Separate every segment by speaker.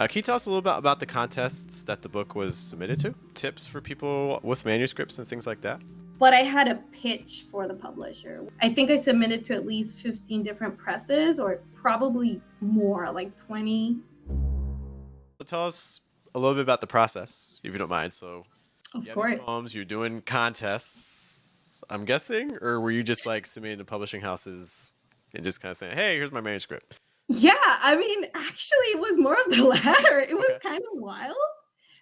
Speaker 1: Can you tell us a little bit about the contests that the book was submitted to? Tips for people with manuscripts and things like that?
Speaker 2: But I had a pitch for the publisher. I think I submitted to at least 15 different presses, or probably more, like 20.
Speaker 1: So tell us a little bit about the process, if you don't mind. So
Speaker 2: Of
Speaker 1: you have these
Speaker 2: course.
Speaker 1: poems, you're doing contests, I'm guessing, or were you just like submitting to publishing houses and just kind of saying, "Hey, here's my manuscript"?
Speaker 2: Yeah, I mean, actually, it was more of the latter. It was
Speaker 1: Okay.
Speaker 2: kind of wild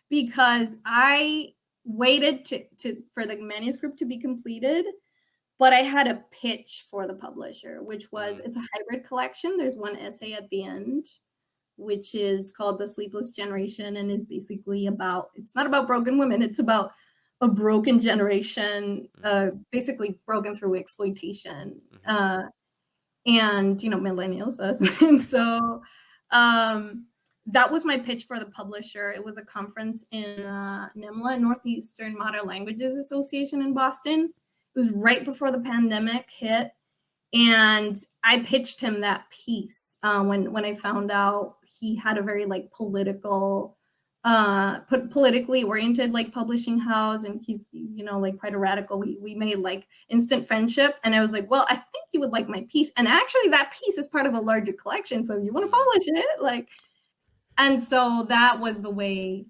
Speaker 2: because I waited for the manuscript to be completed, but I had a pitch for the publisher, which was
Speaker 1: Mm,
Speaker 2: it's a hybrid collection. There's one essay at the end, which is called The Sleepless Generation, and is basically about it's not about broken women, it's about a broken generation,
Speaker 1: mm,
Speaker 2: basically broken through exploitation.
Speaker 1: mhm,
Speaker 2: And millennials us. And so that was my pitch for the publisher. It was a conference in NIMLA, Northeastern Modern Languages Association in Boston. It was right before the pandemic hit, and I pitched him that piece when I found out he had a very like politically oriented like publishing house, and he's like quite a radical. We made like instant friendship, and I was like, well, I think you would like my piece, and actually that piece is part of a larger collection, so if you want to
Speaker 1: mm,
Speaker 2: publish it, like. And so that was the way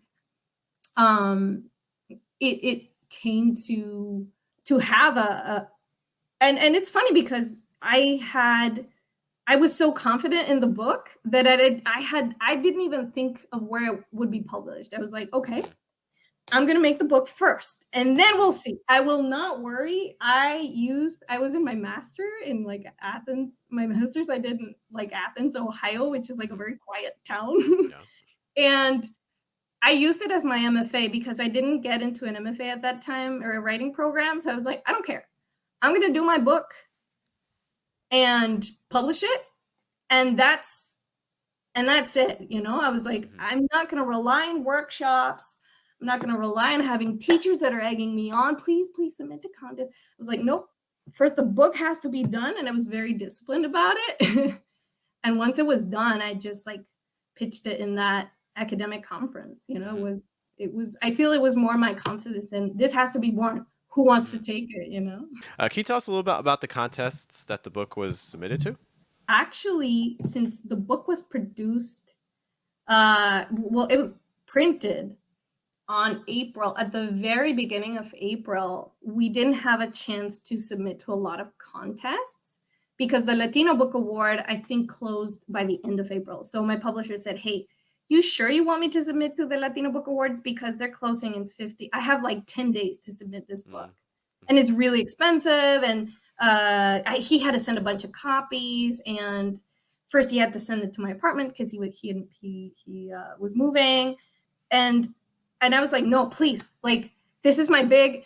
Speaker 2: um it came to have a and it's funny because I was so confident in the book that I didn't even think of where it would be published. I was like, okay,
Speaker 1: mm,
Speaker 2: I'm gonna make the book first, and then we'll see. I will not worry. I was in my master in like Athens. My master's I did in like Athens, Ohio, which is like a
Speaker 1: mhm.
Speaker 2: very quiet town.
Speaker 1: Yeah.
Speaker 2: And I used it as my MFA because I didn't get into an MFA at that time or a writing program. So I was like, I don't care. I'm gonna do my book and publish it, and that's it. I was like,
Speaker 1: Mhm,
Speaker 2: I'm not going to rely on workshops. I'm not going to rely on having teachers that are egging me on, please submit to contest. I was like,
Speaker 1: mhm,
Speaker 2: nope, first the book has to be done, and I was very disciplined about it. And once it was done, I just like pitched it in that academic conference.
Speaker 1: mhm,
Speaker 2: I feel it was more my confidence, and this has to be born. Who wants to
Speaker 1: mhm.
Speaker 2: take it?
Speaker 1: Can you tell us a little bit about the contests that the book was submitted to?
Speaker 2: Actually, since the book was produced, well, it was printed on April, at the very beginning of April. We didn't have a chance to submit to a lot of contests because the Latino Book Award, I think, closed by the end of April. So my publisher said, hey, you sure you want me to submit to the Latino Book Awards? Because they're closing in 50. I have like 10 days to submit this book.
Speaker 1: Mm,
Speaker 2: And
Speaker 1: mhm,
Speaker 2: it's really expensive. And he had to send a bunch of copies. And first he had to send it to my apartment because he was moving. And I was like, no, please, like this is my big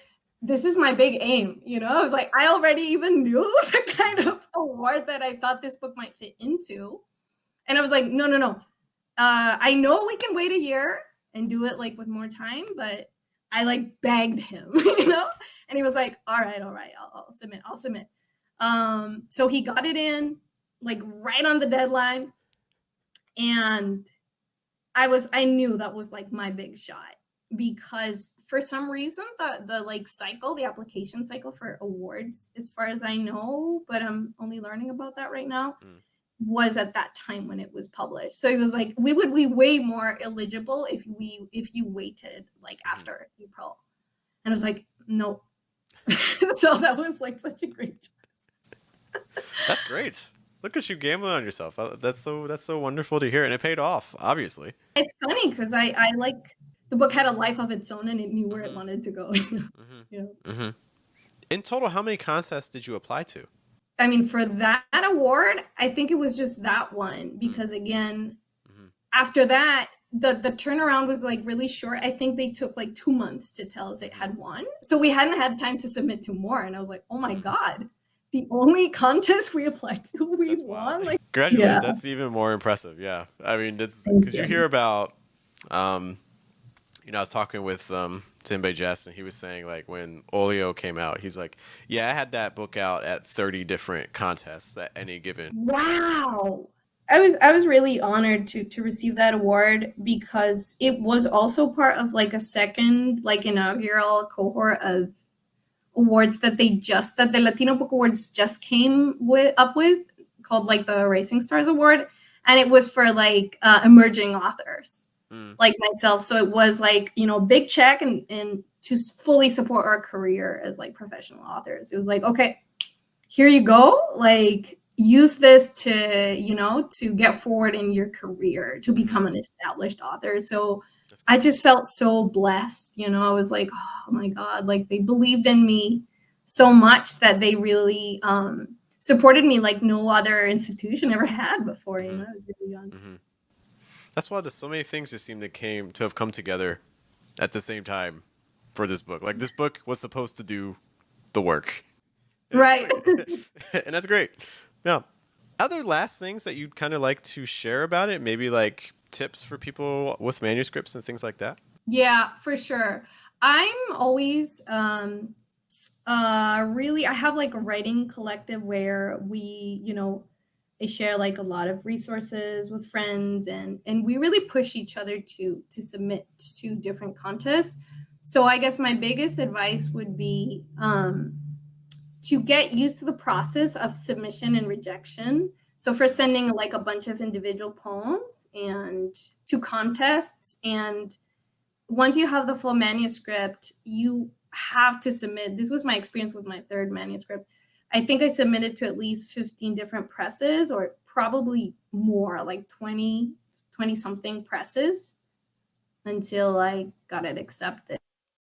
Speaker 2: aim. I was like, I already even knew the kind
Speaker 1: mhm,
Speaker 2: of award that I thought this book might fit into. And I was like, no, no, no. I know we can wait a year and do it like with more time, but I like begged him, and he was like, all right, I'll submit. So he got it in like right on the deadline. And I knew that was like my big shot because for some reason the like the application cycle for awards, as far as I know, but I'm only learning about that right now,
Speaker 1: mm,
Speaker 2: was at that time when it was published. So it was like we would be way more eligible if you waited like
Speaker 1: mhm.
Speaker 2: after April. And I was like, no. So that was like such a great.
Speaker 1: That's great. Look at you gambling on yourself. That's so wonderful to hear, and it paid off, obviously.
Speaker 2: It's funny because I like the book had a life of its own and it knew where it
Speaker 1: Mhm,
Speaker 2: wanted to go.
Speaker 1: mhm,
Speaker 2: Yeah.
Speaker 1: mhm. In total, how many contests did you apply to?
Speaker 2: I mean, for that award, I think it was just that one
Speaker 1: Mm,
Speaker 2: because again,
Speaker 1: mhm,
Speaker 2: after that, the turnaround was like really short. I think they took like 2 months to tell us it
Speaker 1: mhm,
Speaker 2: had won. So we hadn't had time to submit to more. And I was like, oh my
Speaker 1: mhm.
Speaker 2: God, the only contest we applied to, we
Speaker 1: That's wild.
Speaker 2: won. Like,
Speaker 1: Congratulations.
Speaker 2: yeah,
Speaker 1: That's even more impressive. Yeah. I mean, that's
Speaker 2: thank
Speaker 1: because you hear
Speaker 2: you.
Speaker 1: about, um, I was talking with Timbe Jess, and he was saying like when Olio came out, he's like, yeah, I had that book out at 30 different contests at any given.
Speaker 2: Wow. I was really honored to receive that award because it was also part of like a second like inaugural cohort of awards that that the Latino Book Awards just came with called like the Rising Stars Award, and it was for like emerging authors
Speaker 1: Mm.
Speaker 2: like myself. So it was like, big check and to fully support our career as like professional authors. It was like, okay, here you go, like use this to get forward in your career to become an established author. So
Speaker 1: That's
Speaker 2: I
Speaker 1: cool.
Speaker 2: just felt so blessed. I was like, oh my god, like they believed in me so much that they really supported me like no other institution ever had before.
Speaker 1: Hmm.
Speaker 2: I was really young.
Speaker 1: Hmm. That's why there's so many things just seem to have come together at the same time for this book. Like this book was supposed to do the work. And it's
Speaker 2: Right.
Speaker 1: doing it. And that's great. Now, other last things that you'd kind of like to share about it? Maybe like tips for people with manuscripts and things like that?
Speaker 2: Yeah, for sure. I'm always really, I have like a writing collective where I share like a lot of resources with friends, and we really push each other to submit to different contests. So I guess my biggest advice would be to get used to the process of submission and rejection. So for sending like a bunch of individual poems and to contests, and once you have the full manuscript, you have to submit. This was my experience with my third manuscript. I think I submitted to at least 15 different presses, or probably more, like 20 something presses, until I got it accepted.